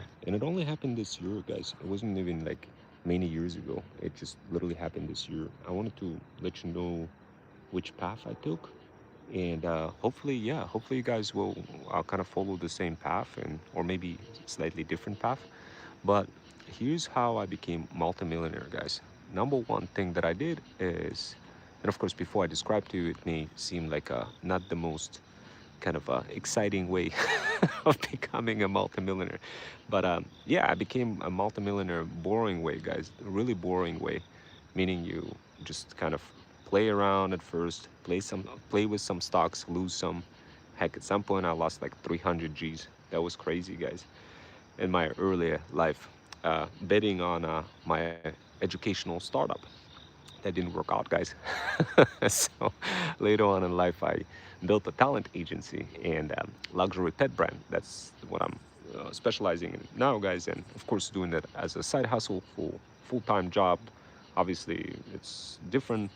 multimillionaire. And it only happened this year, guys. It wasn't even like many years ago. It just literally happened this year. I wanted to let you know which path I took. And hopefully, yeah, hopefully you guys will kind of follow the same path and or maybe slightly different path. But here's how I became multimillionaire, guys. Number one thing that I did is, and of course, before I describe to you, it may seem like not the most kind of exciting way of becoming a multimillionaire. But yeah, I became a multimillionaire boring way, guys. A really boring way, meaning you just kind of play around at first, play with some stocks, lose some. Heck, at some point I lost like 300 G's. That was crazy, guys. In my earlier life, betting on my educational startup that didn't work out, guys. So later on in life, I built a talent agency and luxury pet brand. That's what I'm specializing in now, guys. And of course, doing that as a side hustle, full-time job. Obviously, it's different.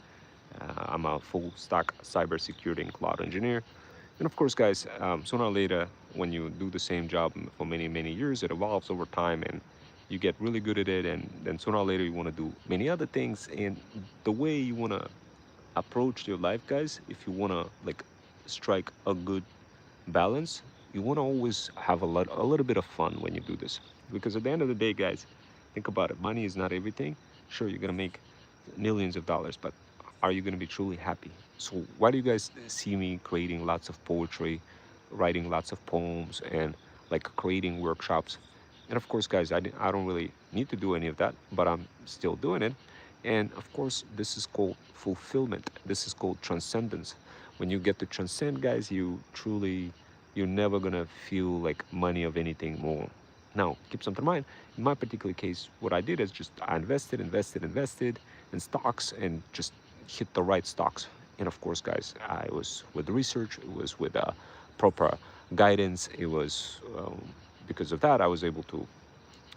I'm a full stack cybersecurity and cloud engineer. And of course, guys, sooner or later, when you do the same job for many, many years, it evolves over time and you get really good at it. And then sooner or later, you want to do many other things. And the way you want to approach your life, guys, if you want to like strike a good balance, you want to always have a little bit of fun when you do this. Because at the end of the day, guys, think about it. Money is not everything. Sure, you're going to make millions of dollars, but are you going to be truly happy? So why do you guys see me creating lots of poetry, writing lots of poems, and like creating workshops? And of course, guys, I don't really need to do any of that, but I'm still doing it. And of course, this is called fulfillment. This is called transcendence. When you get to transcend, guys, you're never gonna feel like money of anything more. Now, keep something in mind. In my particular case, what I did is just I invested in stocks and just hit the right stocks. And of course, guys, I was with research, it was with proper guidance. It was because of that, I was able to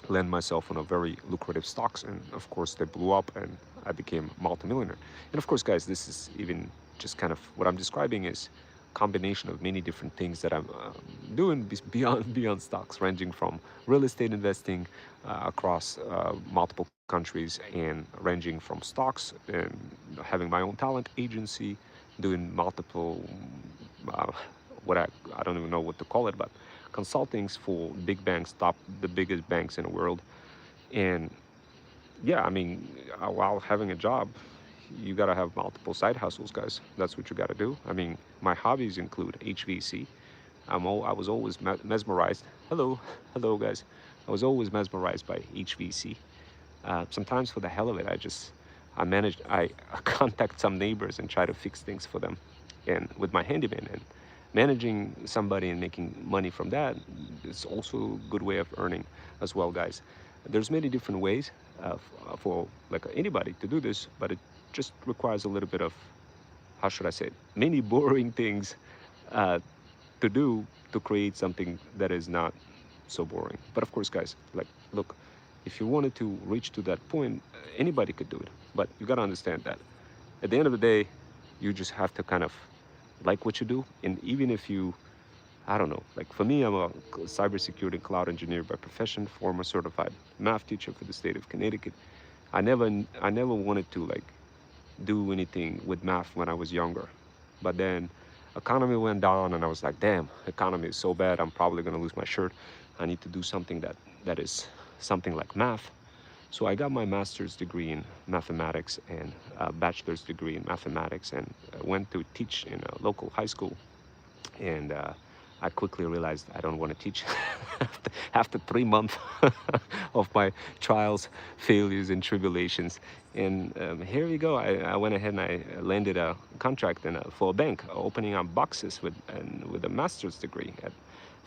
land myself on a very lucrative stocks. And of course, they blew up and I became multimillionaire. And of course, guys, this is even just kind of what I'm describing is combination of many different things that I'm doing beyond stocks, ranging from real estate investing across multiple countries, and ranging from stocks and having my own talent agency, doing multiple uh, I don't even know what to call it, but consultings for big banks, the biggest banks in the world. And yeah, I mean, while having a job, you gotta have multiple side hustles, guys. That's what you gotta do. I mean, my hobbies include HVC. I was always mesmerized. Hello, hello, guys. I was always mesmerized by HVC. Sometimes for the hell of it, I contact some neighbors and try to fix things for them, and with my handyman and managing somebody and making money from that is also a good way of earning as well, guys. There's many different ways for like anybody to do this, but it just requires a little bit of, how should I say it, many boring things uh, to do to create something that is not so boring. But of course, guys, like, look, if you wanted to reach to that point, anybody could do it. But you got to understand that at the end of the day, you just have to kind of like what you do. And even if you, I don't know, like for me, I'm a cybersecurity cloud engineer by profession, former certified math teacher for the state of Connecticut. I never wanted to like do anything with math when I was younger. But then economy went down and I was like, damn, economy is so bad, I'm probably gonna lose my shirt. I need to do something that is something like math. So I got my master's degree in mathematics and a bachelor's degree in mathematics, and went to teach in a local high school. And I quickly realized I don't want to teach. After 3 months of my trials, failures, and tribulations. And here we go. I went ahead and I landed a contract for a bank, opening up boxes with a master's degree at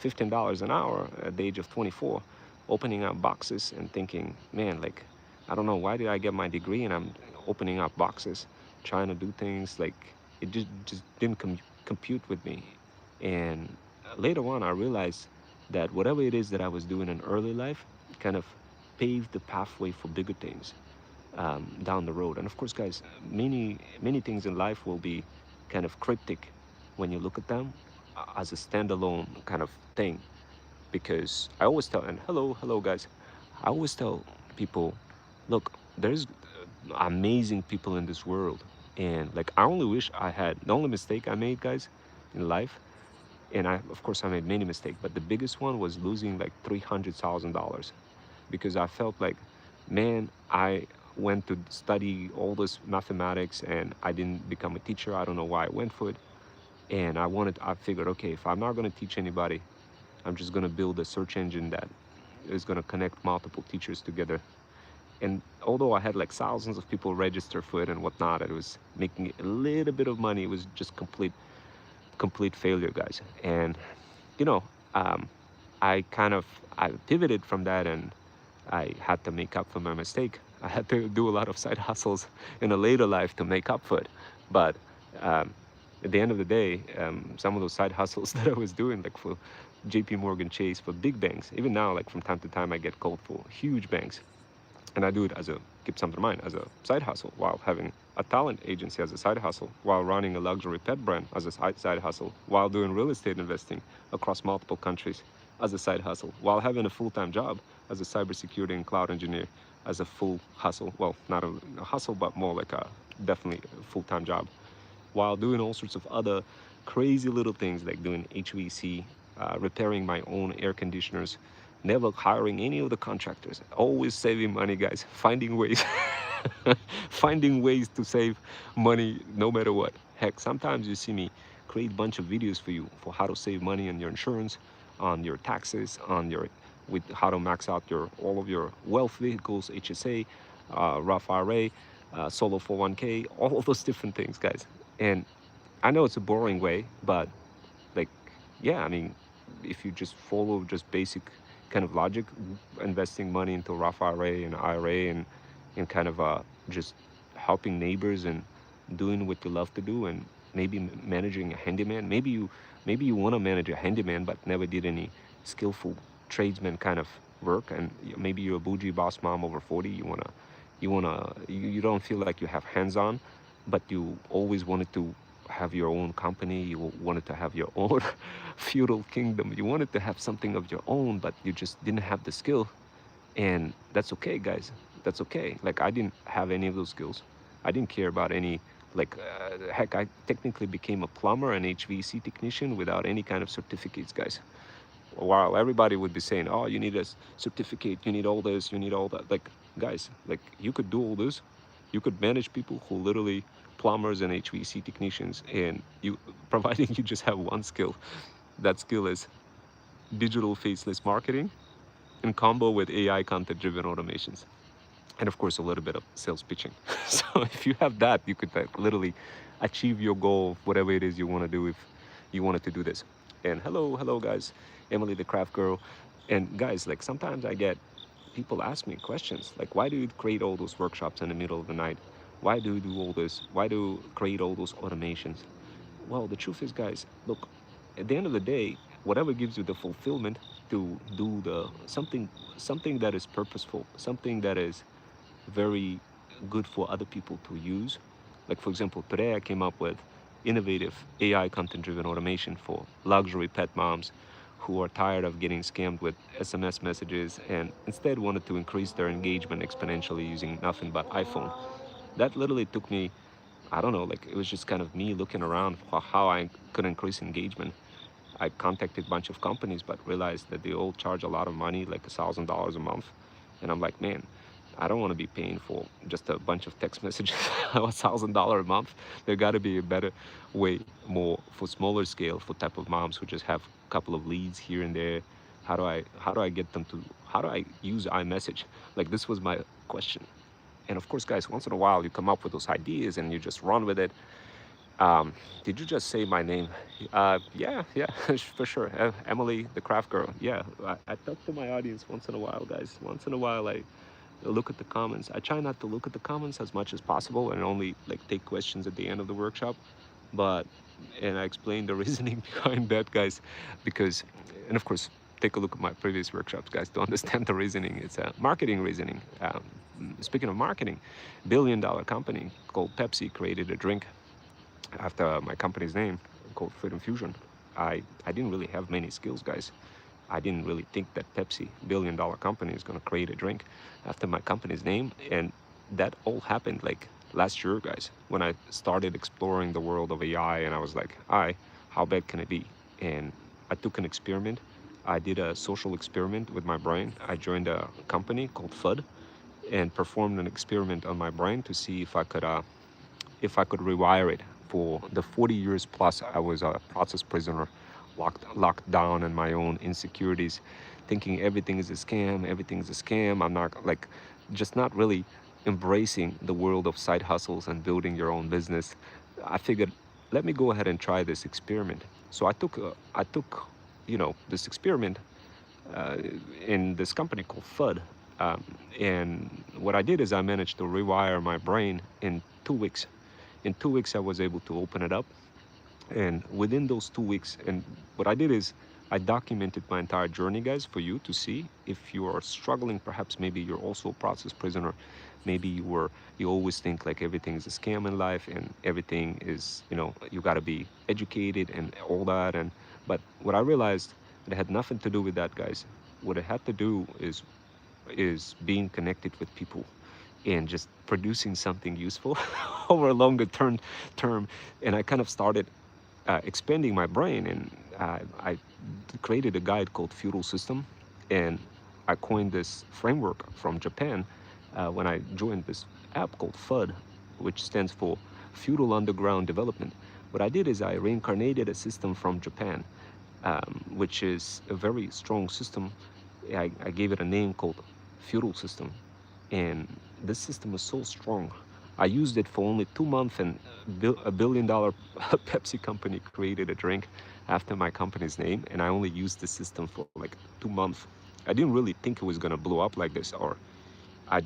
$15 an hour at the age of 24, opening up boxes and thinking, man, like, I don't know, why did I get my degree and I'm opening up boxes, trying to do things like it just didn't compute with me. And later on, I realized that whatever it is that I was doing in early life kind of paved the pathway for bigger things down the road. And of course, guys, many things in life will be kind of cryptic when you look at them as a standalone kind of thing. because I always tell, and hello guys, I always tell people, look, there's amazing people in this world, and like I only wish I had, the only mistake I made, guys, in life, and I, of course, I made many mistakes, but the biggest one was losing like $300,000 because I felt like, man, I went to study all this mathematics and I didn't become a teacher. I don't know why I went for it. And I figured, okay, if I'm not going to teach anybody, I'm just going to build a search engine that is going to connect multiple teachers together. And although I had like thousands of people register for it and whatnot, it was making a little bit of money. It was just complete failure, guys. And you know, um, I pivoted from that, and I had to make up for my mistake. I had to do a lot of side hustles in a later life to make up for it. But um, at the end of the day, some of those side hustles that I was doing, like for JP Morgan Chase, for big banks, even now, like from time to time, I get called for huge banks. And I do it as a, keep something in mind, as a side hustle, while having a talent agency as a side hustle, while running a luxury pet brand as a side hustle, while doing real estate investing across multiple countries as a side hustle, while having a full-time job as a cybersecurity and cloud engineer as a full hustle. Well, not a hustle, but more like a definitely a full-time job, while doing all sorts of other crazy little things like doing HVAC, repairing my own air conditioners, never hiring any of the contractors, always saving money, guys, finding ways, finding ways to save money no matter what. Heck, sometimes you see me create a bunch of videos for you for how to save money on your insurance, on your taxes, on your, with how to max out your all of your wealth vehicles, HSA, Roth IRA, solo 401k, all of those different things, guys. And I know it's a boring way, but like, yeah, I mean, if you just follow just basic kind of logic, investing money into Roth IRA and IRA, and kind of just helping neighbors and doing what you love to do, and maybe managing a handyman. Maybe you want to manage a handyman, but never did any skillful tradesman kind of work, and maybe you're a bougie boss mom over 40. You don't feel like you have hands-on, but you always wanted to have your own company. You wanted to have your own feudal kingdom. You wanted to have something of your own, but you just didn't have the skill. And that's okay, guys. That's okay. Like, I didn't have any of those skills. I didn't care about any, like, heck, I technically became a plumber and HVAC technician without any kind of certificates, guys. While everybody would be saying, oh, you need a certificate, you need all this, you need all that. Like, guys, like, you could do all this. You could manage people who literally plumbers and HVAC technicians, and you, providing you just have one skill. That skill is digital faceless marketing in combo with AI content driven automations, and of course a little bit of sales pitching. So if you have that, you could like literally achieve your goal of whatever it is you want to do if you wanted to do this. And hello guys, Emily the craft girl. And guys, like sometimes I get people ask me questions like, why do you create all those workshops in the middle of the night? Why do you do all this? Why do you create all those automations? Well, the truth is, guys, look, at the end of the day, whatever gives you the fulfillment to do the something that is purposeful, something that is very good for other people to use. Like, for example, today I came up with innovative AI content driven automation for luxury pet moms who are tired of getting scammed with SMS messages and instead wanted to increase their engagement exponentially using nothing but iPhone. That literally took me, I don't know, like it was just kind of me looking around for how I could increase engagement. I contacted a bunch of companies, but realized that they all charge a lot of money, like $1,000 a month. And I'm like, man, I don't want to be paying for just a bunch of text messages, $1,000 a month. There got to be a better way, more for smaller scale, for type of moms who just have a couple of leads here and there. How do I get them to, how do I use iMessage? Like this was my question. And of course, guys, once in a while you come up with those ideas and you just run with it. Did you just say my name? Yeah, for sure. Emily, the craft girl. Yeah, I talk to my audience once in a while, guys. Once in a while, I look at the comments. I try not to look at the comments as much as possible and only like take questions at the end of the workshop. But, and I explain the reasoning behind that, guys, because, and of course, take a look at my previous workshops, guys, to understand the reasoning. It's a marketing reasoning. Speaking of marketing, billion-dollar company called Pepsi created a drink after my company's name called Freedom Fusion. I didn't really have many skills, guys. I didn't really think that Pepsi, billion-dollar company, is gonna create a drink after my company's name. And that all happened like last year, guys, when I started exploring the world of AI, and I was like, "I, how bad can it be?" And I took an experiment. I did a social experiment with my brain. I joined a company called FUD and performed an experiment on my brain to see if I could rewire it. For the 40 years plus I was a process prisoner, locked down in my own insecurities, thinking everything is a scam, everything is a scam. I'm not like, just not really embracing the world of side hustles and building your own business. I figured, let me go ahead and try this experiment. So I took, this experiment uh, in this company called FUD. Um, and what I did is I managed to rewire my brain in 2 weeks. In 2 weeks, I was able to open it up. And within those 2 weeks, and what I did is I documented my entire journey, guys, for you to see if you are struggling. Perhaps maybe you're also a process prisoner. Maybe you always think like everything is a scam in life and everything is, you got to be educated and all that. And but what I realized, it had nothing to do with that, guys. What it had to do is being connected with people and just producing something useful over a longer term. And I kind of started expanding my brain, and I created a guide called Feudal System, and I coined this framework from Japan when I joined this app called FUD, which stands for Feudal Underground Development. What I did is I reincarnated a system from Japan, which is a very strong system. I gave it a name called Feudal System, and this system was so strong. I used it for only 2 months, and a billion-dollar Pepsi company created a drink after my company's name, and I only used the system for like 2 months. I didn't really think it was gonna blow up like this, or I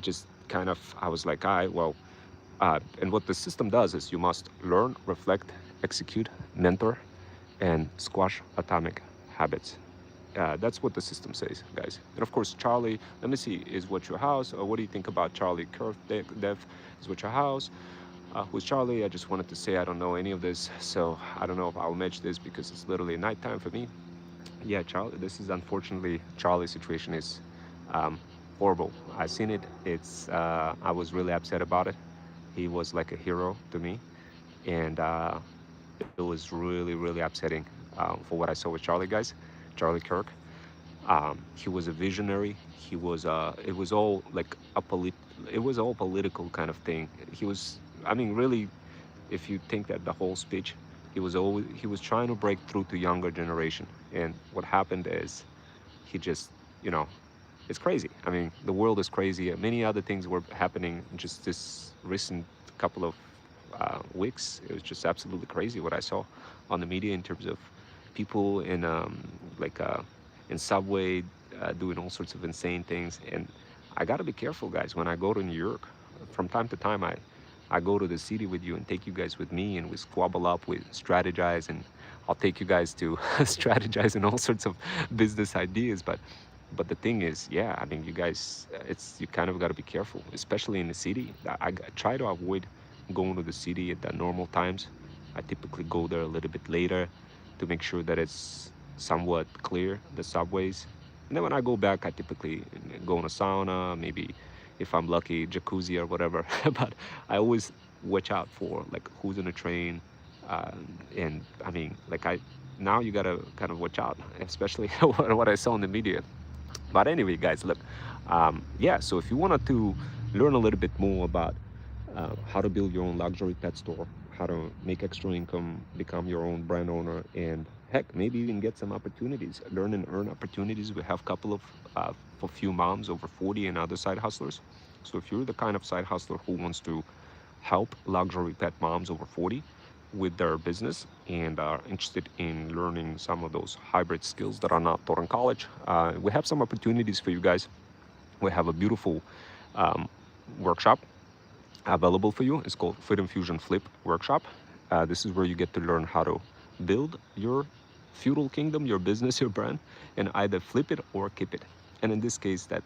was like, and what the system does is you must learn, reflect, execute, mentor, and squash atomic habits. That's what the system says, guys. And of course, Charlie, let me see, is what your house? Or what do you think about Charlie Kirk Dev? Is what your house? Who's Charlie? I just wanted to say I don't know any of this, so I don't know if I'll match this because it's literally nighttime for me. Yeah, Charlie, this is unfortunately, Charlie's situation is um, horrible. I seen it. I was really upset about it. He was like a hero to me, and it was really, really upsetting for what I saw with Charlie, guys. Charlie Kirk. He was a visionary. It was all like it was all political kind of thing. I mean, really, if you think that the whole speech, he was trying to break through to younger generation. And what happened is he just, you know, it's crazy. I mean, the world is crazy. Many other things were happening just this recent couple of weeks. It was just absolutely crazy what I saw on the media in terms of people like in subway doing all sorts of insane things. And I got to be careful, guys. When I go to New York, from time to time, I go to the city with you and take you guys with me, and we squabble up, we strategize, and I'll take you guys to strategize in all sorts of business ideas. But the thing is, yeah, I mean, you guys, you kind of got to be careful, especially in the city. I try to avoid going to the city at the normal times. I typically go there a little bit later to make sure that it's somewhat clear, the subways. And then when I go back, I typically go in a sauna, maybe if I'm lucky, jacuzzi or whatever. But I always watch out for like who's in a train. Uh, and I mean, now you gotta kind of watch out, especially what I saw in the media. But anyway, guys, look, yeah, so if you wanted to learn a little bit more about how to build your own luxury pet store, how to make extra income, become your own brand owner, and heck, maybe even get some opportunities, learn and earn opportunities. We have a couple of for few moms over 40 and other side hustlers. So if you're the kind of side hustler who wants to help luxury pet moms over 40 with their business and are interested in learning some of those hybrid skills that are not taught in college, we have some opportunities for you guys. We have a beautiful um, workshop available for you. It's called Freedom Fusion Flip Workshop. This is where you get to learn how to build your feudal kingdom, your business, your brand, and either flip it or keep it. And in this case, that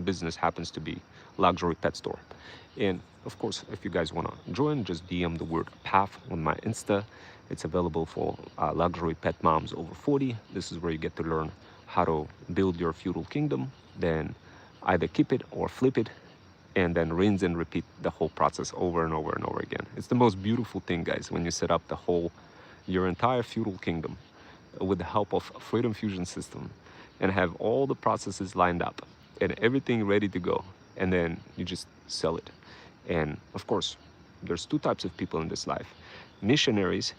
business happens to be luxury pet store. And of course, if you guys want to join, just DM the word PATH on my Insta. It's available for luxury pet moms over 40. This is where you get to learn how to build your feudal kingdom, then either keep it or flip it, and then rinse and repeat the whole process over and over and over again. It's the most beautiful thing, guys, when you set up your entire feudal kingdom with the help of Freedom Fusion system and have all the processes lined up and everything ready to go. And then you just sell it. And of course, there's two types of people in this life: missionaries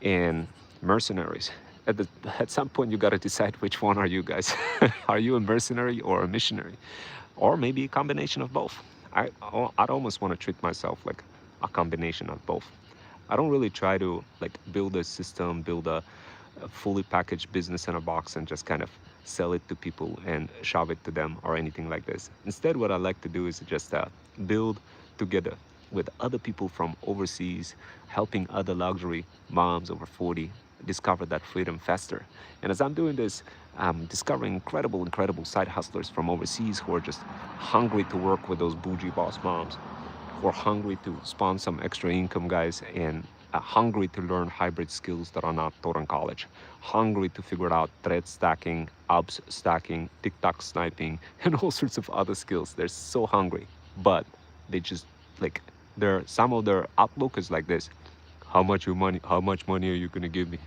and mercenaries. At some point, you got to decide which one are you guys. Are you a mercenary or a missionary? Or maybe a combination of both. I'd almost want to treat myself like a combination of both. I don't really try to like build a system, build a fully packaged business in a box and just kind of sell it to people and shove it to them or anything like this. Instead, what I like to do is just build together with other people from overseas, helping other luxury moms over 40 discover that freedom faster. And as I'm doing this, I'm discovering incredible side hustlers from overseas who are just hungry to work with those bougie boss moms, who are hungry to spawn some extra income, guys, and hungry to learn hybrid skills that are not taught in college, hungry to figure out thread stacking, ABS stacking, TikTok sniping, and all sorts of other skills. They're so hungry, but they just like some of their outlook is like this: how much money are you gonna give me?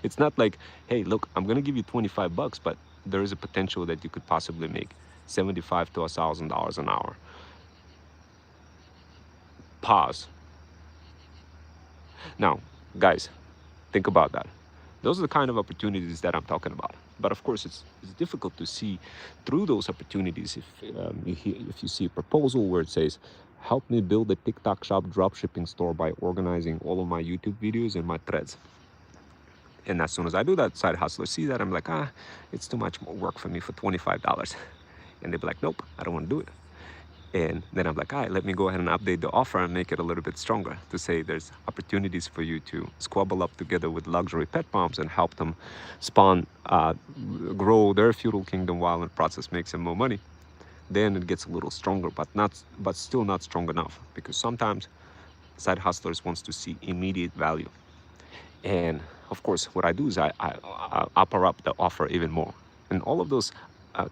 It's not like, hey, look, I'm gonna give you 25 bucks, but there is a potential that you could possibly make 75 to $1,000 an hour. Pause. Now, guys, think about that. Those are the kind of opportunities that I'm talking about. But of course, it's difficult to see through those opportunities if you see a proposal where it says, help me build a TikTok shop dropshipping store by organizing all of my YouTube videos and my threads. And as soon as I do that, side hustlers see that, I'm like, it's too much more work for me for $25. And they'd be like, nope, I don't want to do it. And then I'm like, all right, let me go ahead and update the offer and make it a little bit stronger to say there's opportunities for you to squabble up together with luxury pet moms and help them spawn, grow their feudal kingdom while in the process make some more money. Then it gets a little stronger, but still not strong enough, because sometimes side hustlers wants to see immediate value. And of course, what I do is I upper up the offer even more. And all of those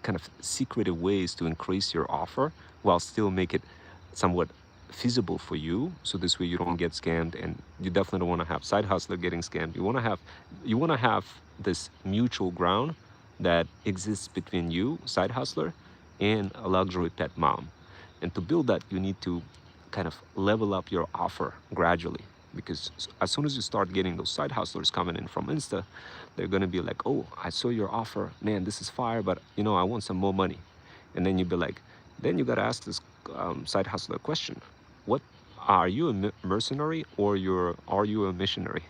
kind of secretive ways to increase your offer while still make it somewhat feasible for you. So this way you don't get scammed, and you definitely don't want to have side hustler getting scammed. You want to have this mutual ground that exists between you, side hustler, and a luxury pet mom. And to build that, you need to kind of level up your offer gradually, because as soon as you start getting those side hustlers coming in from Insta, they're going to be like, oh, I saw your offer, man, this is fire, but I want some more money. And then you'd be like, then you got to ask this side hustler question: what are you, a mercenary, or are you a missionary?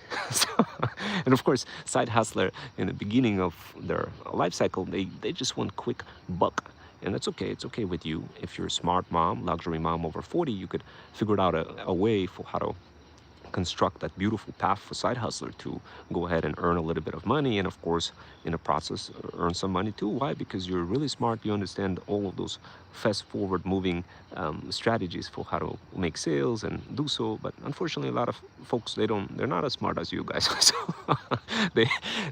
And of course, side hustler in the beginning of their life cycle, they just want quick buck. And that's okay. It's okay with you. If you're a smart mom, luxury mom over 40, you could figure out a way for how to construct that beautiful path for side hustler to go ahead and earn a little bit of money, and of course in the process earn some money too. Why? Because you're really smart. You understand all of those fast forward moving strategies for how to make sales and do so. But unfortunately, a lot of folks, they're not as smart as you guys. So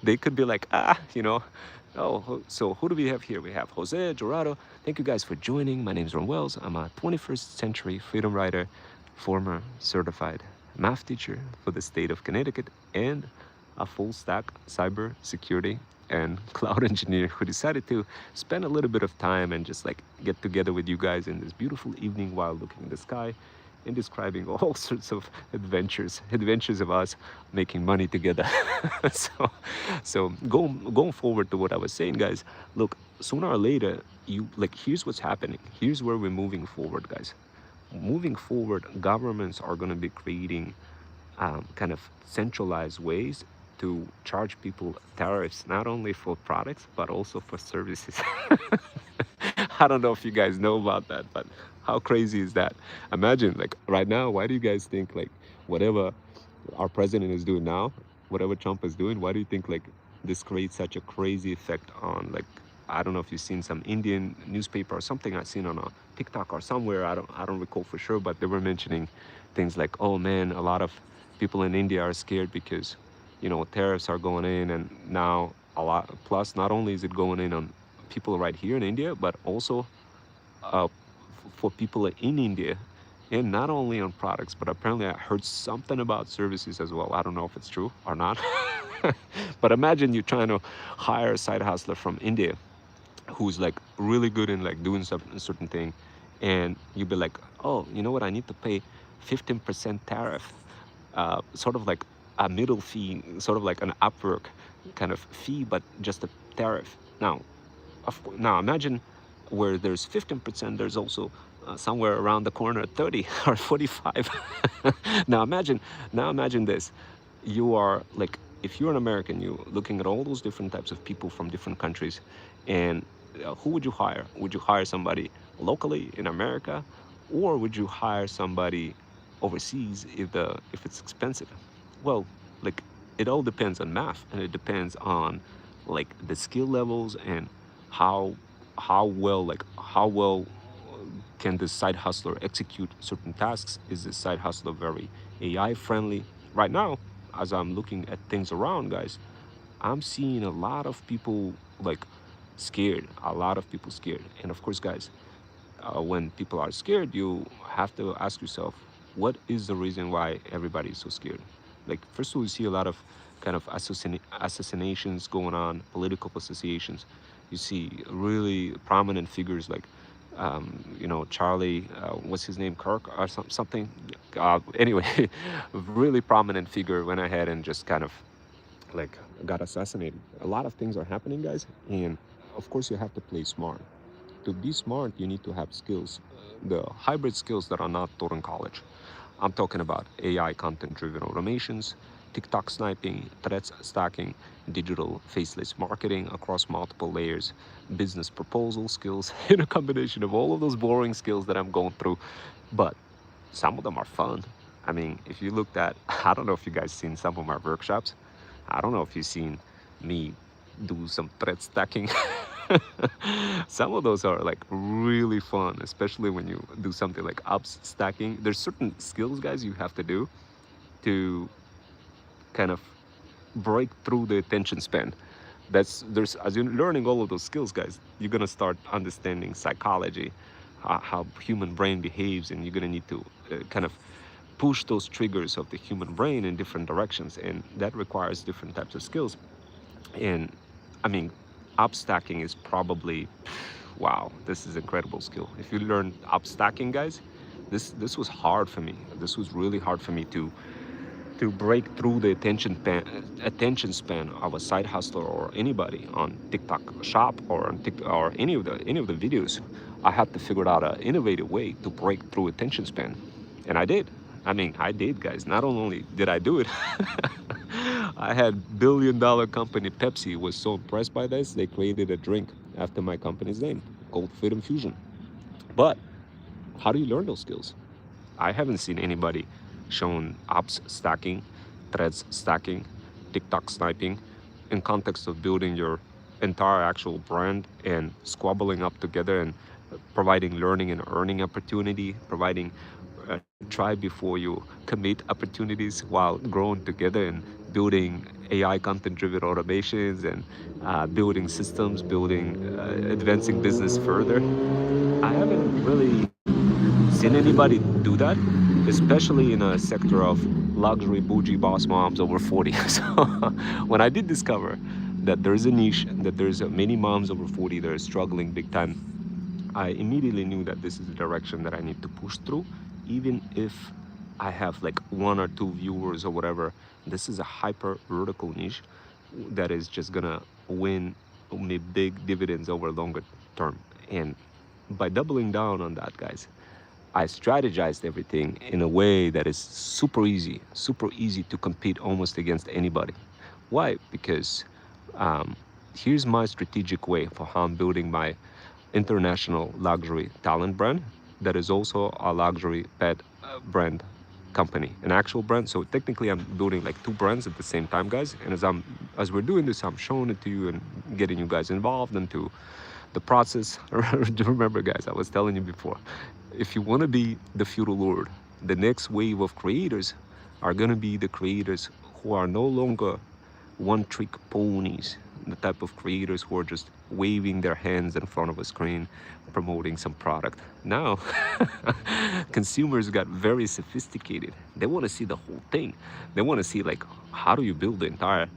they could be like, oh, so who do we have here? We have Jose, Gerardo. Thank you guys for joining. My name is Ron Wells. I'm a 21st century freedom writer, former certified math teacher for the state of Connecticut, and a full stack cyber security and cloud engineer who decided to spend a little bit of time and just like get together with you guys in this beautiful evening while looking in the sky and describing all sorts of adventures of us making money together. so going forward to what I was saying, guys, look, sooner or later, here's what's happening. Here's where we're moving forward, guys. Moving forward, governments are going to be creating kind of centralized ways to charge people tariffs, not only for products, but also for services. I don't know if you guys know about that, but how crazy is that? Imagine, like right now, why do you guys think like whatever our president is doing now, whatever Trump is doing, why do you think like this creates such a crazy effect on, like, I don't know if you've seen some Indian newspaper or something I've seen on a TikTok or somewhere, I don't recall for sure, but they were mentioning things like, oh man, a lot of people in India are scared because, tariffs are going in, and now a lot. Plus, not only is it going in on people right here in India, but also for people in India, and not only on products, but apparently I heard something about services as well. I don't know if it's true or not. But imagine you're trying to hire a side hustler from India who's like really good in like doing some certain thing, and you'd be like, oh, you know what, I need to pay 15% tariff, sort of like a middle fee, sort of like an Upwork kind of fee, but just a tariff. Now, now imagine where there's 15%, there's also somewhere around the corner 30 or 45. now imagine now imagine this. You are like, if you're an American, you're looking at all those different types of people from different countries, and who would you hire? Would you hire somebody locally in America, or would you hire somebody overseas if it's expensive? Well, like, it all depends on math, and it depends on like the skill levels, and how how well can this side hustler execute certain tasks. Is this side hustler very AI friendly? Right now, as I'm looking at things around, guys, I'm seeing a lot of people like scared, a lot of people scared. And of course, guys, when people are scared, you have to ask yourself, what is the reason why everybody is so scared? Like, first of all, you see a lot of kind of assassinations going on, political assassinations. You see really prominent figures like, Charlie, what's his name, Kirk or something. Anyway, really prominent figure went ahead and just kind of like got assassinated. A lot of things are happening, guys, and of course you have to play smart. To be smart, you need to have skills, the hybrid skills that are not taught in college. I'm talking about AI content-driven automations, TikTok sniping, threats stacking, digital faceless marketing across multiple layers, business proposal skills, in a combination of all of those boring skills that I'm going through. But some of them are fun. I mean, if you looked at, I don't know if you guys seen some of my workshops. I don't know if you've seen me do some thread stacking. Some of those are like really fun, especially when you do something like ups stacking. There's certain skills, guys, you have to do to kind of break through the attention span. There's As you're learning all of those skills, guys, you're gonna start understanding psychology, how human brain behaves, and you're gonna need to kind of push those triggers of the human brain in different directions, and that requires different types of skills. And I mean, upstacking is probably, wow, this is incredible skill. If you learn upstacking, guys, this was hard for me. This was really hard for me to break through the attention span of a side hustler or anybody on TikTok Shop or on TikTok or any of the videos. I had to figure out an innovative way to break through attention span, and I did. I mean, I did, guys. Not only did I do it, I had billion-dollar company Pepsi was so impressed by this, they created a drink after my company's name called Freedom Fusion. But how do you learn those skills? I haven't seen anybody showing ops stacking, threads stacking, TikTok sniping in context of building your entire actual brand and squabbling up together and providing learning and earning opportunity, providing try before you commit opportunities while growing together and building AI content driven automations and building systems, building, advancing business further. I haven't really seen anybody do that, especially in a sector of luxury bougie boss moms over 40. So when I did discover that there's a niche, that there's many moms over 40 that are struggling big time, I immediately knew that this is the direction that I need to push through, even if I have like one or two viewers or whatever. This is a hyper vertical niche that is just gonna win me big dividends over longer term. And by doubling down on that, guys, I strategized everything in a way that is super easy to compete almost against anybody. Why? Because here's my strategic way for how I'm building my international luxury talent brand that is also a luxury pet brand company, an actual brand. So technically I'm building like two brands at the same time, guys. And as we're doing this, I'm showing it to you and getting you guys involved into the process. Remember, guys, I was telling you before, if you want to be the feudal lord, the next wave of creators are going to be the creators who are no longer one trick ponies. the type of creators who are just waving their hands in front of a screen promoting some product. Now, consumers got very sophisticated. They want to see the whole thing. They want to see like how do you build the entire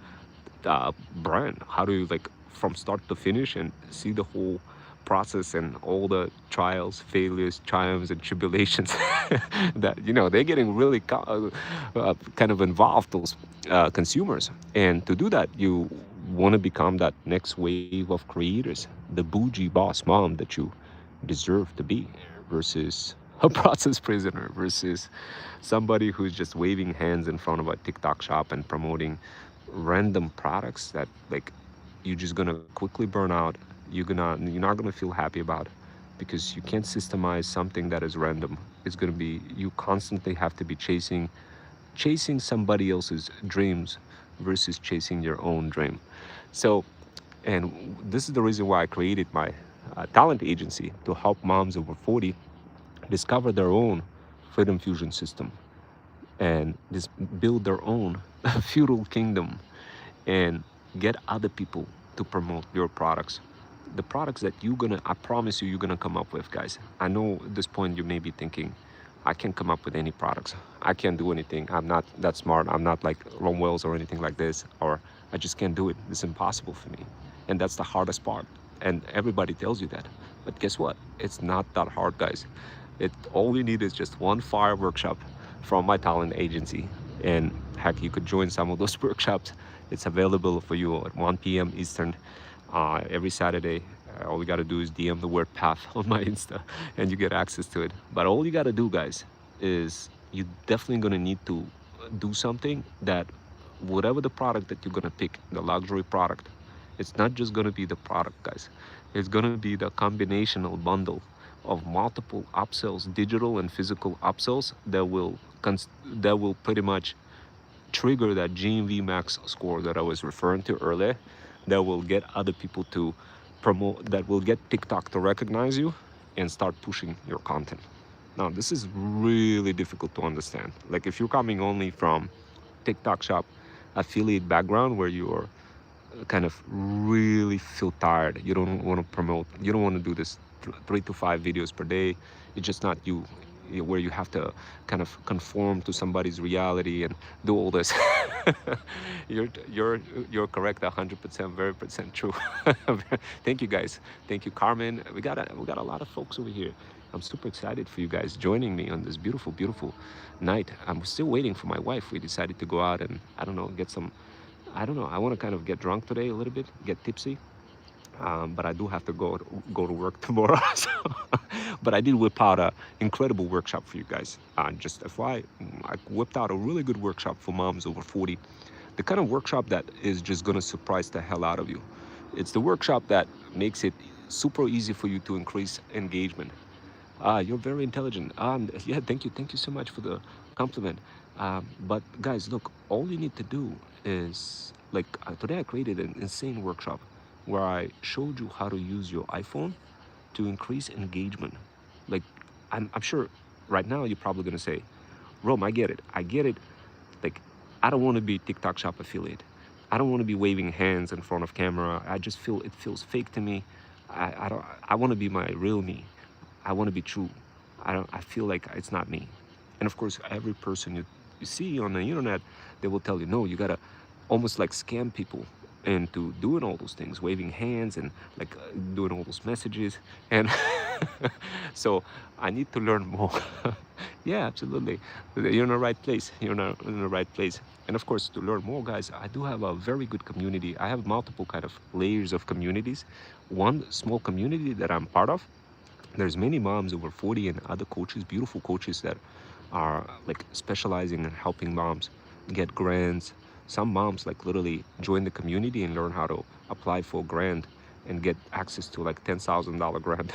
brand? How do you like from start to finish and see the whole process and all the trials, failures, triumphs, and tribulations that they're getting really kind of involved, those consumers. And to do that, you want to become that next wave of creators, the bougie boss mom that you deserve to be, versus a process prisoner, versus somebody who's just waving hands in front of a TikTok shop and promoting random products that like you're just gonna quickly burn out. You're not gonna feel happy about, because you can't systemize something that is random. It's gonna be, you constantly have to be chasing somebody else's dreams versus chasing your own dream. So, and this is the reason why I created my talent agency, to help moms over 40 discover their own freedom fusion system and just build their own feudal kingdom and get other people to promote your products. The products that I promise you're gonna come up with, guys. I know at this point you may be thinking, I can't come up with any products. I can't do anything. I'm not that smart. I'm not like Ron Wells or anything like this, or I just can't do it. It's impossible for me. And that's the hardest part. And everybody tells you that. But guess what? It's not that hard, guys. All you need is just one fire workshop from my talent agency. And heck, you could join some of those workshops. It's available for you at 1 p.m. Eastern every Saturday. All you got to do is DM the word path on my Insta and you get access to it. But all you got to do, guys, is you definitely going to need to do something that whatever the product that you're going to pick, the luxury product, it's not just going to be the product, guys. It's going to be the combinational bundle of multiple upsells, digital and physical upsells that will pretty much trigger that GMV max score that I was referring to earlier, that will get other people to promote, that will get TikTok to recognize you and start pushing your content. Now, this is really difficult to understand. Like if you're coming only from TikTok shop affiliate background, where you're kind of really feel tired, you don't want to promote, you don't want to do this 3 to 5 videos per day, it's just not you, where you have to kind of conform to somebody's reality and do all this. You're correct, 100%, very percent true. Thank you, guys. Thank you, Carmen. We got a lot of folks over here. I'm super excited for you guys joining me on this beautiful night. I'm still waiting for my wife. We decided to go out and I don't know, get some, I don't know, I want to kind of get drunk today a little bit, get tipsy. But I do have to go to work tomorrow. So, but I did whip out an incredible workshop for you guys. Just FYI, I whipped out a really good workshop for moms over 40. The kind of workshop that is just gonna surprise the hell out of you. It's the workshop that makes it super easy for you to increase engagement. You're very intelligent. Yeah, thank you so much for the compliment. But guys, look, all you need to do is like today I created an insane workshop where I showed you how to use your iPhone to increase engagement. Like, I'm sure right now you're probably gonna say, Rome, I get it. Like, I don't want to be TikTok shop affiliate. I don't want to be waving hands in front of camera. I just feel it feels fake to me. I don't. I want to be my real me. I want to be true. I feel like it's not me. And of course, every person you see on the internet, they will tell you, no, you gotta almost like scam people into doing all those things, waving hands and like doing all those messages. And so I need to learn more. Yeah, absolutely. You're in the right place. You're in the right place. And of course, to learn more, guys, I do have a very good community. I have multiple kind of layers of communities. One small community that I'm part of, there's many moms over 40 and other coaches, beautiful coaches that are like specializing in helping moms get grants. Some moms like literally join the community and learn how to apply for a grant and get access to like $10,000 grant.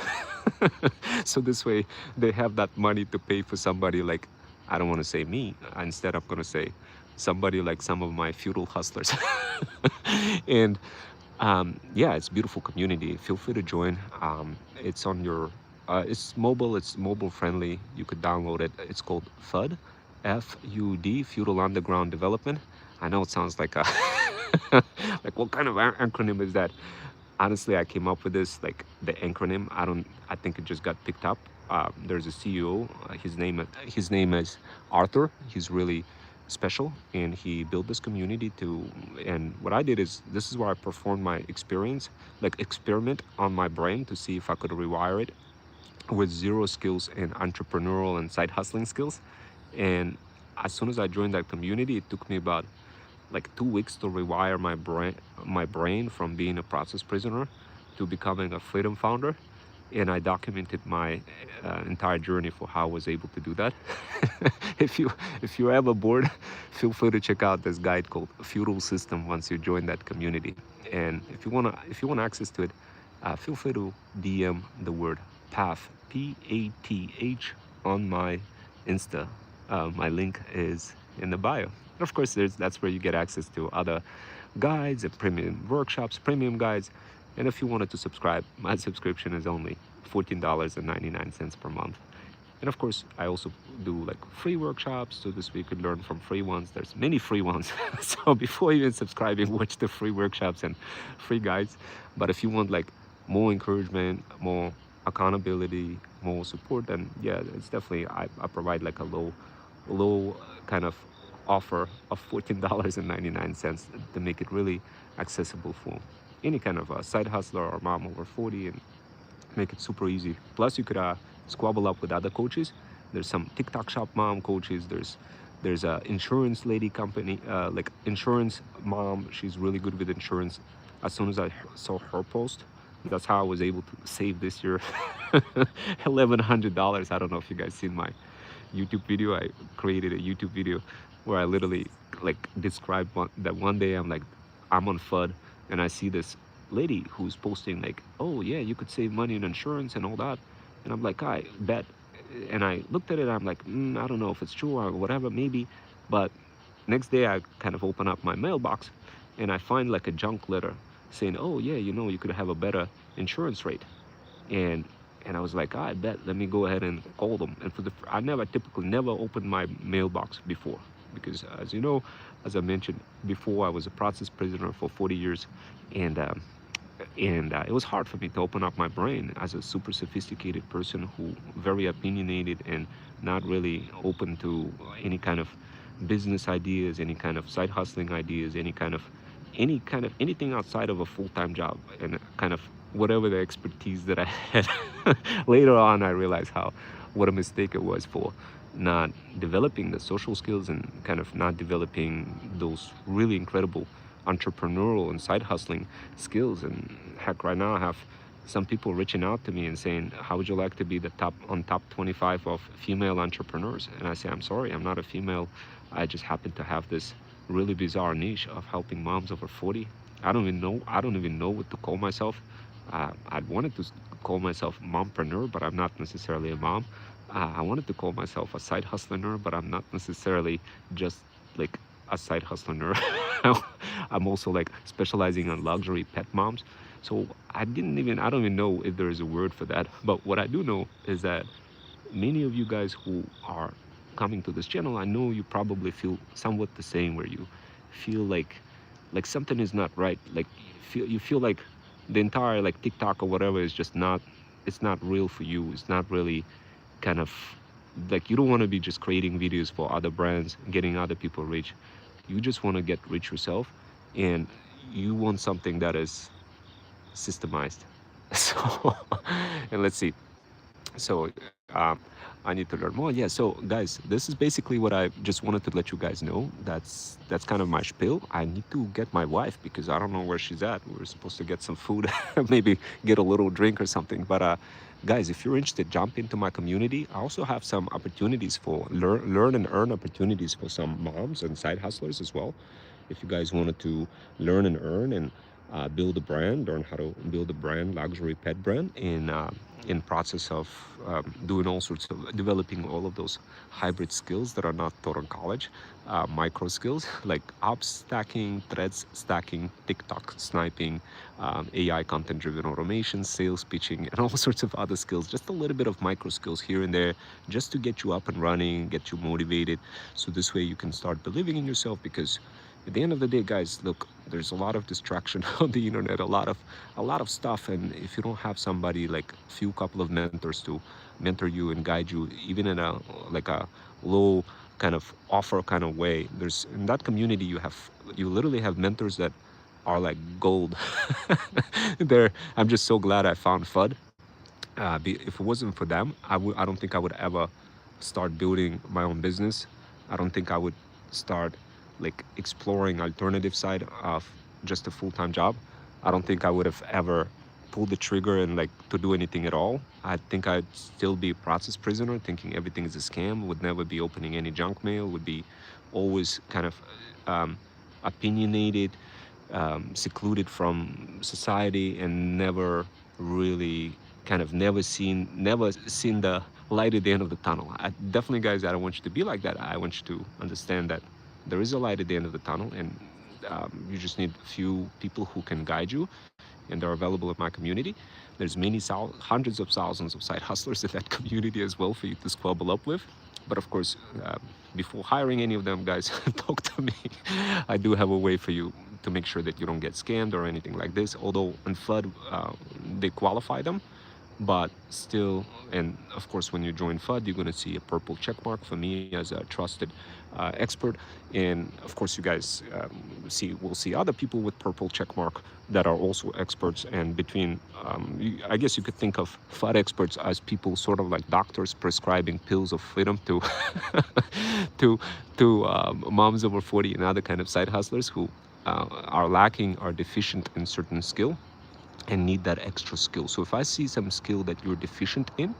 So this way they have that money to pay for somebody like, I don't want to say me, instead I'm going to say somebody like some of my feudal hustlers. And yeah, it's a beautiful community. Feel free to join. It's on your, it's mobile friendly. You could download it. It's called FUD, FUD, Feudal Underground Development. I know it sounds like a Like, what kind of acronym is that? Honestly, I came up with this, like the acronym. I think it just got picked up. There's a CEO. His name is Arthur. He's really special, and he built this community to. And what I did is, this is where I performed my experience, like experiment on my brain to see if I could rewire it with zero skills in entrepreneurial and side hustling skills. And as soon as I joined that community, it took me about like 2 weeks to rewire my brain from being a process prisoner to becoming a freedom founder. And I documented my entire journey for how I was able to do that. if you if you're ever bored, feel free to check out this guide called Feudal System once you join that community. And if you want access to it, feel free to DM the word path, PATH, on my Insta. My link is in the bio. And of course, that's where you get access to other guides and premium workshops, premium guides. And if you wanted to subscribe, my subscription is only $14.99 per month. And of course, I also do like free workshops, so this way you could learn from free ones. There's many free ones. So before even subscribing, watch the free workshops and free guides. But if you want like more encouragement, more accountability, more support, then yeah, it's definitely, I provide like a low kind of offer of $14.99 to make it really accessible for any kind of a side hustler or mom over 40, and make it super easy. Plus, you could squabble up with other coaches. There's some TikTok shop mom coaches. There's a insurance lady company, like insurance mom. She's really good with insurance. As soon as I saw her post, that's how I was able to save this year $1,100. I don't know if you guys seen my YouTube video. I created a YouTube video where I literally like described that one day I'm on FUD, and I see this lady who's posting like, oh yeah, you could save money in insurance and all that. And I'm like, I bet. And I looked at it, I'm like, I don't know if it's true or whatever, maybe. But next day I kind of open up my mailbox and I find like a junk letter saying, oh yeah, you could have a better insurance rate. And I was like, I bet, let me go ahead and call them. And I typically never opened my mailbox before, because as you know, as I mentioned before, I was a process prisoner for 40 years. And it was hard for me to open up my brain as a super sophisticated person who very opinionated and not really open to any kind of business ideas, any kind of side hustling ideas, anything outside of a full-time job, and kind of whatever the expertise that I had. Later on, I realized what a mistake it was for not developing the social skills and kind of not developing those really incredible entrepreneurial and side hustling skills. And heck, right now I have some people reaching out to me and saying, how would you like to be the top 25 of female entrepreneurs? And I say, I'm sorry, I'm not a female. I just happen to have this really bizarre niche of helping moms over 40. I don't even know what to call myself. I wanted to call myself mompreneur, but I'm not necessarily a mom. I wanted to call myself a side hustler, but I'm not necessarily just like a side hustler. I'm also like specializing on luxury pet moms. So I don't even know if there is a word for that. But what I do know is that many of you guys who are coming to this channel, I know you probably feel somewhat the same, where you feel like something is not right. Like you feel like the entire like TikTok or whatever is just not, it's not real for you. It's not really kind of like, you don't want to be just creating videos for other brands, getting other people rich. You just want to get rich yourself, and you want something that is systemized. So, and let's see. So I need to learn more. Yeah. So guys, this is basically what I just wanted to let you guys know. That's kind of my spiel. I need to get my wife because I don't know where she's at. We're supposed to get some food, maybe get a little drink or something. But guys, if you're interested, jump into my community. I also have some opportunities for learn and earn opportunities for some moms and side hustlers as well. If you guys wanted to learn and earn and build a brand, learn how to build a brand, luxury pet brand, in process of doing all sorts of developing all of those hybrid skills that are not taught in college, micro skills like ops stacking, threads stacking, TikTok sniping, AI content driven automation, sales pitching, and all sorts of other skills. Just a little bit of micro skills here and there, just to get you up and running, get you motivated, so this way you can start believing in yourself. Because At the end of the day, guys, look, there's a lot of distraction on the internet, a lot of stuff, and if you don't have somebody like a few couple of mentors to mentor you and guide you, even in a like a low kind of offer kind of way, there's in that community you literally have mentors that are like gold. There, I'm just so glad I found FUD. If it wasn't for them, I don't think I would ever start building my own business. I don't think I would start like exploring alternative side of just a full-time job. I don't think I would have ever pulled the trigger and like to do anything at all. I think I'd still be a process prisoner, thinking everything is a scam, would never be opening any junk mail, would be always kind of um, opinionated, secluded from society, and never really kind of never seen the light at the end of the tunnel. Definitely, guys, I don't want you to be like that. I want you to understand that there is a light at the end of the tunnel, and you just need a few people who can guide you, and they're available in my community. There's hundreds of thousands of side hustlers in that community as well for you to squabble up with. But of course, before hiring any of them, guys, talk to me. I do have a way for you to make sure that you don't get scammed or anything like this. Although in FUD, they qualify them, but still, and of course when you join FUD, you're going to see a purple check mark for me as a trusted expert. And of course you guys will see other people with purple check mark that are also experts. And between I guess you could think of FUD experts as people sort of like doctors prescribing pills of freedom to to moms over 40 and other kind of side hustlers who are lacking, are deficient in certain skill and need that extra skill. So if I see some skill that you're deficient in,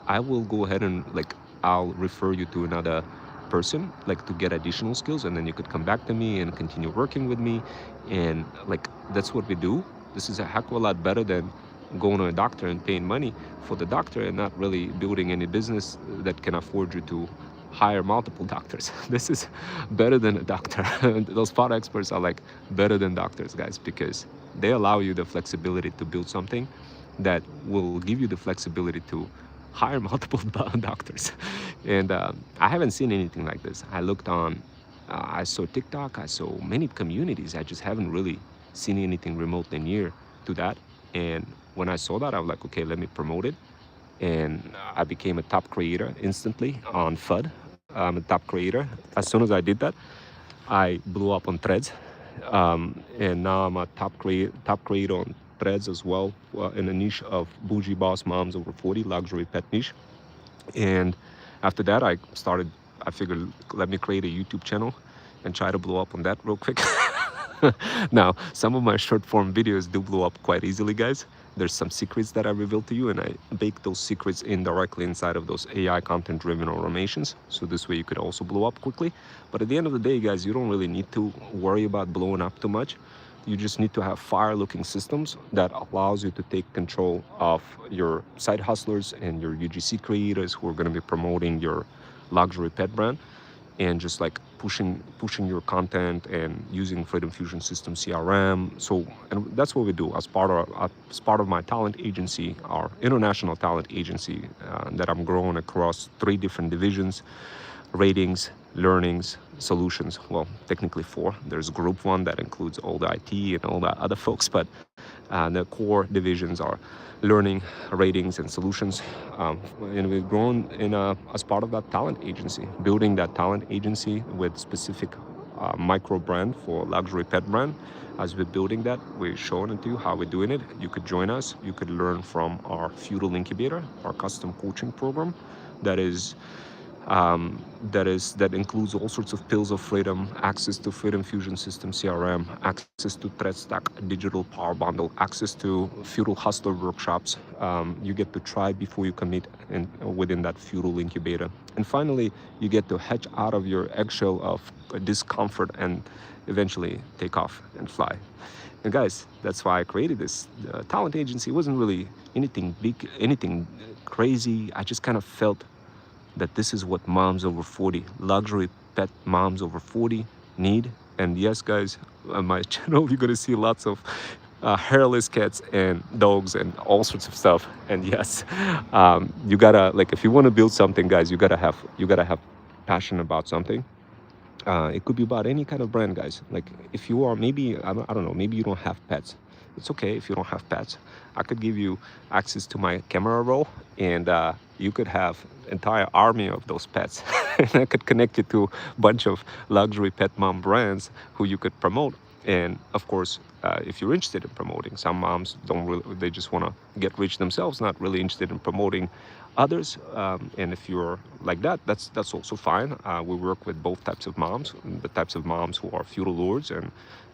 I will go ahead and like I'll refer you to another person like to get additional skills, and then you could come back to me and continue working with me. And like that's what we do. This is a heck of a lot better than going to a doctor and paying money for the doctor and not really building any business that can afford you to hire multiple doctors. This is better than a doctor. Those FUD experts are like better than doctors, guys, because they allow you the flexibility to build something that will give you the flexibility to hire multiple doctors. And I haven't seen anything like this. I looked on, I saw TikTok, I saw many communities. I just haven't really seen anything remotely near to that. And when I saw that, I was like, okay, let me promote it. And I became a top creator instantly on FUD. I'm a top creator. As soon as I did that, I blew up on Threads. And now I'm a top creator on Threads as well, in a niche of bougie boss moms over 40, luxury pet niche. And after that, I figured, let me create a YouTube channel and try to blow up on that real quick. Now, some of my short form videos do blow up quite easily, guys. There's some secrets that I reveal to you, and I bake those secrets indirectly inside of those AI content driven automations. So this way you could also blow up quickly. But at the end of the day, guys, you don't really need to worry about blowing up too much. You just need to have fire looking systems that allows you to take control of your side hustlers and your UGC creators who are going to be promoting your luxury pet brand, and just like pushing your content and using Freedom Fusion System CRM. So, and that's what we do as part of my talent agency, our international talent agency that I'm growing across 3 different divisions: ratings, learnings, solutions. Well, technically 4. There's group 1 that includes all the IT and all the other folks, but the core divisions are learning, ratings, and solutions. And we've grown as part of that talent agency, building that talent agency with specific micro brand for luxury pet brand. As we're building that, we're showing it to you how we're doing it. You could join us. You could learn from our Feudal Incubator, our custom coaching program that includes all sorts of pills of freedom, access to Freedom Fusion System CRM, access to ThreadStack Digital Power Bundle, access to Feudal Hustler workshops. You get to try before you commit within that Feudal Incubator. And finally, you get to hatch out of your eggshell of discomfort and eventually take off and fly. And guys, that's why I created this talent agency. It wasn't really anything big, anything crazy. I just kind of felt that this is what moms over 40, luxury pet moms over 40 need. And yes, guys, on my channel, you're gonna see lots of hairless cats and dogs and all sorts of stuff. And yes, you gotta, like, if you want to build something, guys, you gotta have passion about something. It could be about any kind of brand, guys. Like if you are maybe I don't know, maybe you don't have pets. It's okay if you don't have pets. I could give you access to my camera roll, and you could have entire army of those pets. And I could connect you to a bunch of luxury pet mom brands who you could promote. And of course, if you're interested in promoting, some moms don't really, they just want to get rich themselves, not really interested in promoting others. And if you're like that, that's also fine. We work with both types of moms, the types of moms who are feudal lords, and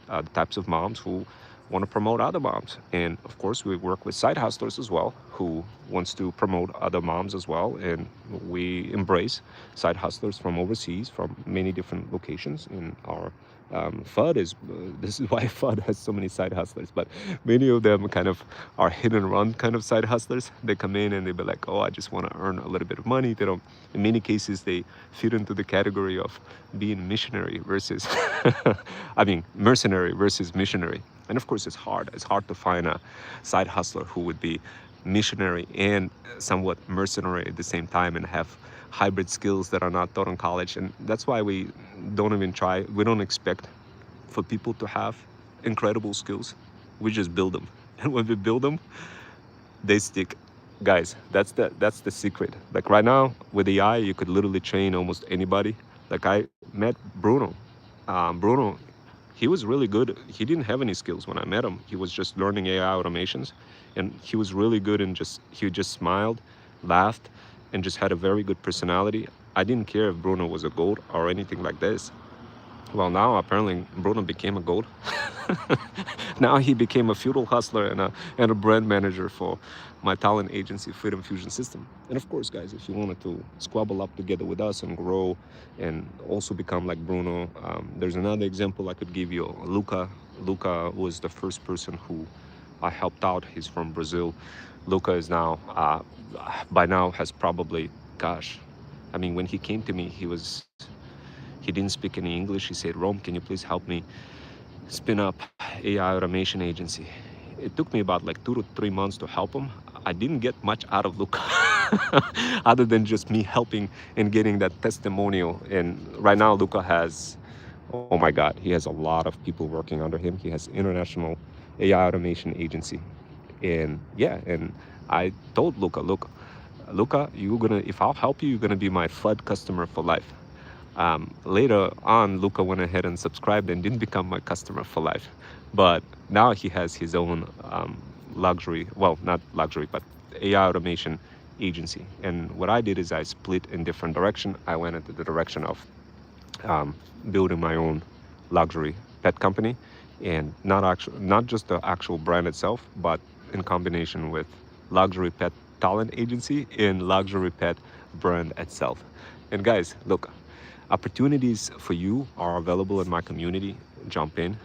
the types of moms who want to promote other moms. And of course, we work with side hustlers as well, who wants to promote other moms as well. And we embrace side hustlers from overseas, from many different locations. In our FUD is this is why FUD has so many side hustlers, but many of them kind of are hit and run kind of side hustlers. They come in and they be like, oh, I just want to earn a little bit of money. They don't, in many cases, they fit into the category of being missionary versus, I mean, mercenary versus missionary. And of course, it's hard. It's hard to find a side hustler who would be missionary and somewhat mercenary at the same time and have hybrid skills that are not taught in college. And that's why we don't even try. We don't expect for people to have incredible skills. We just build them. And when we build them, they stick. Guys, that's the secret. Like right now with AI, you could literally train almost anybody. Like I met Bruno. Bruno, he was really good. He didn't have any skills when I met him. He was just learning AI automations, and he was really good in he just smiled, laughed, and just had a very good personality. I didn't care if Bruno was a goat or anything like this. Well, now apparently Bruno became a goat. Now he became a feudal hustler and a brand manager for my talent agency, Freedom Fusion System. And of course, guys, if you wanted to squabble up together with us and grow and also become like Bruno, there's another example I could give you. Luca. Luca was the first person who I helped out. He's from Brazil. Luca is now, by now has probably, gosh, I mean, when he came to me, he didn't speak any English. He said, Rome, can you please help me spin up AI automation agency? It took me about like 2 to 3 months to help him. I didn't get much out of Luca other than just me helping and getting that testimonial. And right now Luca has, oh my God, he has a lot of people working under him. He has international AI automation agency. And yeah, and I told Luca, look, Luca, if I'll help you, you're gonna be my FUD customer for life. Later on, Luca went ahead and subscribed and didn't become my customer for life. But now he has his own luxury, well, not luxury, but AI automation agency. And what I did is I split in different direction. I went into the direction of building my own luxury pet company, and not just the actual brand itself, but in combination with luxury pet talent agency and luxury pet brand itself. And guys, look, opportunities for you are available in my community. Jump in.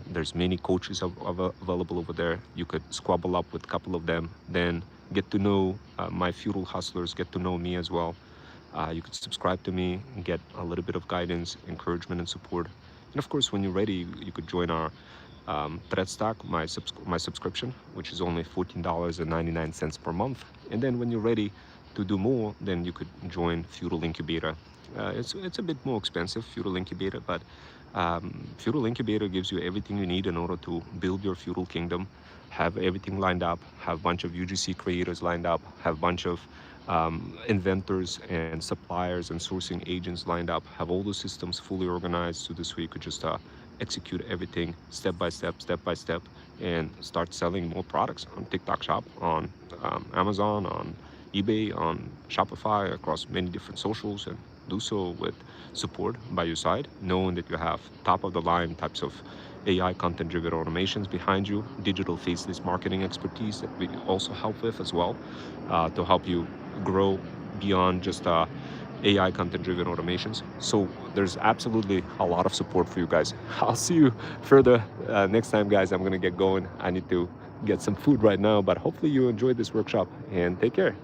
There's many coaches available over there. You could squabble up with a couple of them, then get to know my feudal hustlers, get to know me as well. You could subscribe to me and get a little bit of guidance, encouragement, and support. And of course, when you're ready, you could join our thread stack, my subscription, which is only $14.99 per month. And then when you're ready to do more, then you could join Feudal Incubator. It's a bit more expensive, Feudal Incubator, but Feudal Incubator gives you everything you need in order to build your feudal kingdom, have everything lined up, have a bunch of UGC creators lined up, have a bunch of inventors and suppliers and sourcing agents lined up, have all the systems fully organized so this way you could just execute everything step by step, and start selling more products on TikTok Shop, on Amazon, on eBay, on Shopify, across many different socials, and do so with support by your side, knowing that you have top of the line types of AI content driven automations behind you, digital faceless marketing expertise that we also help with as well, to help you grow beyond just AI content driven automations. So there's absolutely a lot of support for you guys. I'll see you further next time, guys. I'm gonna get going. I need to get some food right now, but hopefully you enjoyed this workshop, and take care.